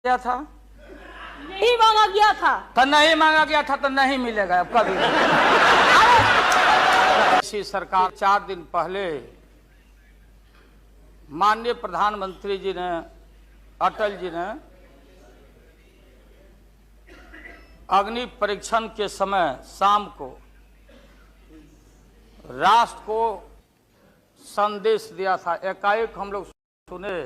गया था, नहीं मांगा गया था तो नहीं मांगा गया था तो नहीं मिलेगा अब कभी। इसी सरकार 4 दिन पहले माननीय प्रधानमंत्री जी ने, अटल जी ने अग्नि परीक्षण के समय शाम को राष्ट्र को संदेश दिया था। एकाएक हम लोग सुने,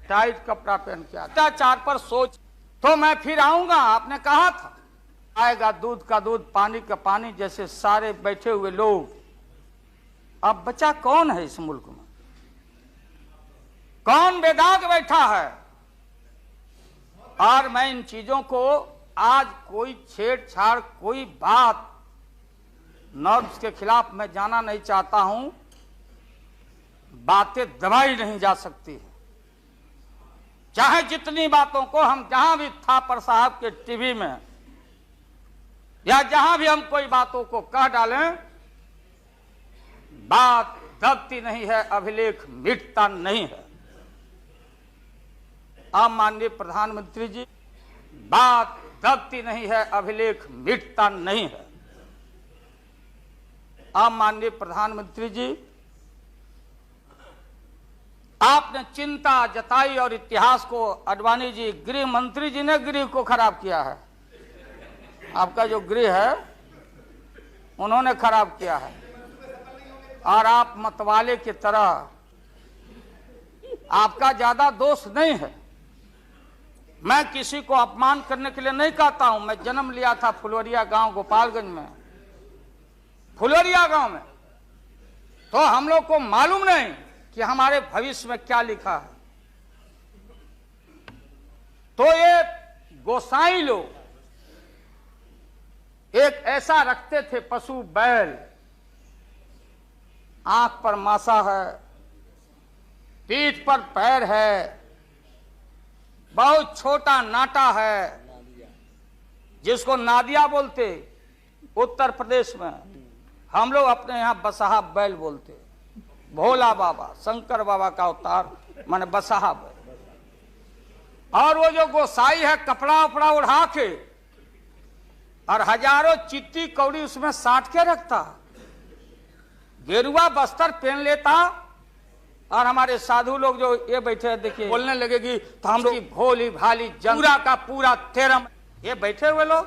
टाइट कपड़ा पहन के अत्याचार पर सोच तो मैं फिर आऊंगा। आपने कहा था आएगा दूध का दूध पानी का पानी जैसे सारे बैठे हुए लोग। अब बचा कौन है इस मुल्क में? कौन बेदाग बैठा है? और मैं इन चीजों को आज कोई छेड़छाड़, कोई बात नॉर्म्स के खिलाफ मैं जाना नहीं चाहता हूं। बातें दबाई नहीं जा सकती। चाहे जितनी बातों को हम जहां भी थापर साहब के टीवी में या जहां भी हम कोई बातों को कह डालें, बात दबती नहीं है, अभिलेख मिटता नहीं है। अब माननीय प्रधानमंत्री जी, बात दबती नहीं है, अभिलेख मिटता नहीं है। अब माननीय प्रधानमंत्री जी, आपने चिंता जताई और इतिहास को, आडवाणी जी गृह मंत्री जी ने गृह को खराब किया है। आपका जो गृह है उन्होंने खराब किया है। और आप मतवाले की तरह, आपका ज्यादा दोष नहीं है। मैं किसी को अपमान करने के लिए नहीं कहता हूं। मैं जन्म लिया था फुलवरिया गांव गोपालगंज में, फुलवरिया गांव में। तो हम लोग को मालूम नहीं कि हमारे भविष्य में क्या लिखा है। तो ये गोसाई लोग एक ऐसा रखते थे पशु बैल, आंख पर मासा है, पीठ पर पैर है, बहुत छोटा नाटा है, जिसको नादिया बोलते उत्तर प्रदेश में। हम लोग अपने यहां बसहा बैल बोलते। भोला बाबा, शंकर बाबा का अवतार माने बसहा बैल। और वो जो गोसाई है कपड़ा उपड़ा उड़ा के और हजारों चिट्टी कौड़ी उसमें साट के रखता, गेरुआ बस्तर पहन लेता। और हमारे साधु लोग जो ये बैठे हैं, देखिए बोलने लगेगी तो हम लोग भोली भाली पूरा का पूरा तेरम, ये बैठे हुए लोग,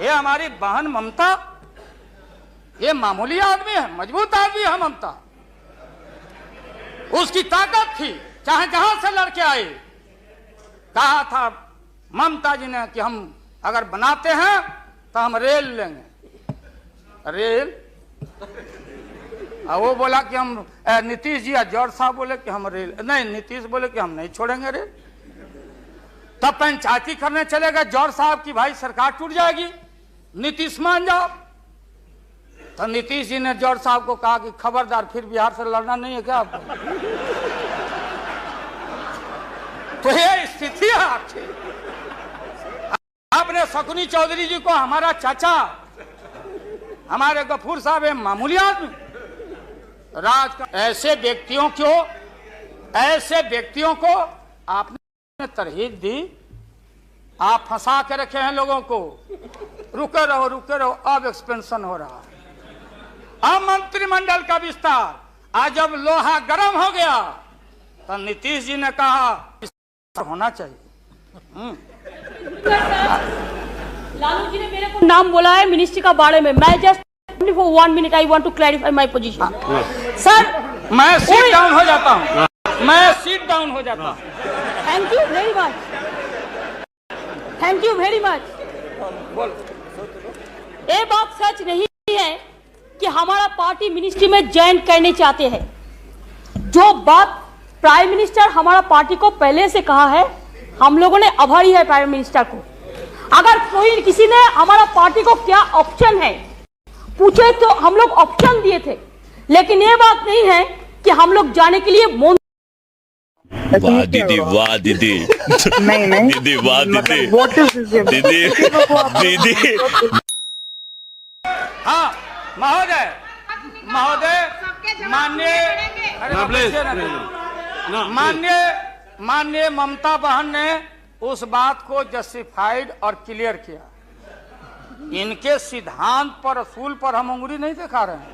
ये हमारी बहन ममता, ये मामूली आदमी है, मजबूत आदमी है ममता। उसकी ताकत थी, चाहे जहां से लड़के आए। कहा था ममता जी ने कि हम अगर बनाते हैं तो हम रेल लेंगे। रेल? वो बोला कि हम, नीतीश जी या जॉर्ज साहब बोले कि हम रेल नहीं, नीतीश बोले कि हम नहीं छोड़ेंगे रेल। तब पंचायती करने चले गए जॉर्ज साहब की भाई सरकार टूट जाएगी, नीतीश मान जाओ। तो नीतीश जी ने जॉर्ज साहब को कहा कि खबरदार, फिर बिहार से लड़ना नहीं है क्या आपको? तो ये स्थिति है आपकी। आपने शकुनी चौधरी जी को, हमारा चाचा, हमारे गफूर साहब है मामूली आदमी, राज का। ऐसे व्यक्तियों को आपने तरहीब दी, आप फंसा के रखे हैं लोगों को। रुके रहो, अब एक्सपेंशन हो रहा है। अब मंत्रिमंडल का विस्तार, आज जब लोहा गर्म हो गया तो नीतीश जी ने कहा होना चाहिए। लालू जी ने मेरे को नाम बोला है मिनिस्ट्री का बारे में। मैं just for 1 minute I want to clarify my position. Sir, मैं सीट डाउन हो जाता हूँ, मैं सीट डाउन हो जाता हूँ। Thank you very much, thank you very much. ये बात सच नहीं है कि हमारा पार्टी मिनिस्ट्री में ज्वाइन करने चाहते हैं। जो बात प्राइम मिनिस्टर हमारा पार्टी को पहले से कहा है, हम लोगों ने आभारी है प्राइम मिनिस्टर को। अगर कोई किसी ने हमारा पार्टी को क्या ऑप्शन है पूछे तो हम लोग ऑप्शन दिए थे, लेकिन ये बात नहीं है कि हम लोग जाने के लिए वाह दीदी, वाह दीदी, नहीं दीदी, वाह दीदी, दीदी, दीदी। हाँ महोदय, माननीय माननीय ममता बहन ने उस बात को जस्टिफाइड और क्लियर किया। इनके सिद्धांत पर, असूल पर हम उंगली नहीं दिखा रहे हैं।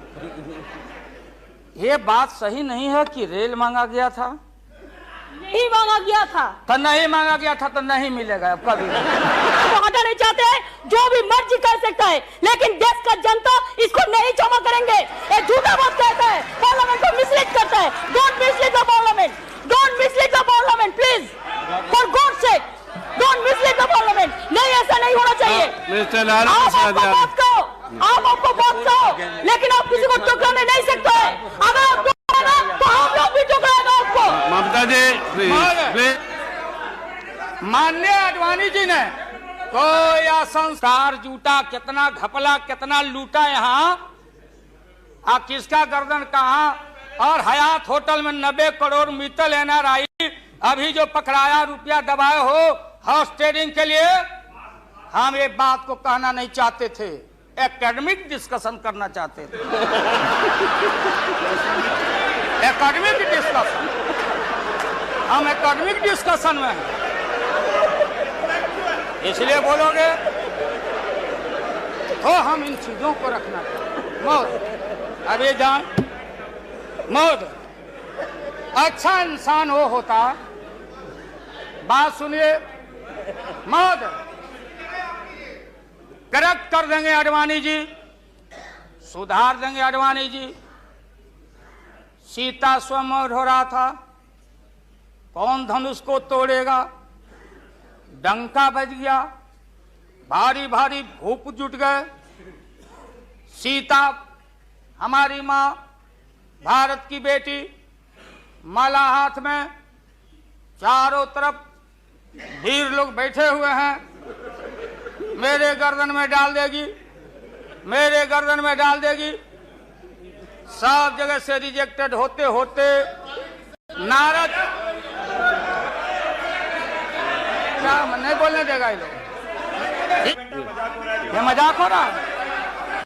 ये बात सही नहीं है कि रेल मांगा गया था, नहीं मांगा गया था, तो नहीं मांगा गया था तो नहीं मिलेगा अब कभी। तो हटा नहीं चाहते हैं, जो भी मर्जी कर सकता है, लेकिन देश का जनता इसको नहीं क्षमा करेंगे। ये झूठा बात कहता है, पार्लियामेंट को मिसलीड करता है। Don't mislead the parliament, don't mislead the parliament please, for God sake, don't mislead the parliament. नहीं, ऐसा नहीं होना चाहिए। आप आपको बात कहो, लेकिन आप किसी को टुकराने नहीं सकते हैं। अगर आप टुकराना तो हम लोग भी टुकराएंगे आपको। ममता जी माननीय आडवाणी जी ने कोई संस्कार जूटा, कितना घपला, कितना लूटा यहाँ, किसका गर्दन कहाँ। और हयात होटल में 90 करोड़ मित्तल NRI अभी जो पकड़ाया, रुपया दबाए हो हाउस ट्रेडिंग के लिए, हम ये बात को कहना नहीं चाहते थे, एकेडमिक डिस्कशन करना चाहते थे। एकेडमिक डिस्कशन, हम एकेडमिक डिस्कशन में हैं। इसलिए बोलोगे तो हम इन चीजों को रखना चाहिए। मौत अभी जान, मौत अच्छा इंसान वो होता, बात सुनिए, मौत करेक्ट कर देंगे आडवाणी जी, सुधार देंगे आडवाणी जी। सीता स्वयंवर हो रहा था, कौन धनुष को तोड़ेगा, डंका बज गया, भारी भारी भूप जुट गए। सीता हमारी माँ, भारत की बेटी, माला हाथ में, चारों तरफ वीर लोग बैठे हुए हैं। मेरे गर्दन में डाल देगी, मेरे गर्दन में डाल देगी। सब जगह से रिजेक्टेड होते होते नारद, क्या नहीं बोलने देगा ये लोग? ये मजाक हो रहा है।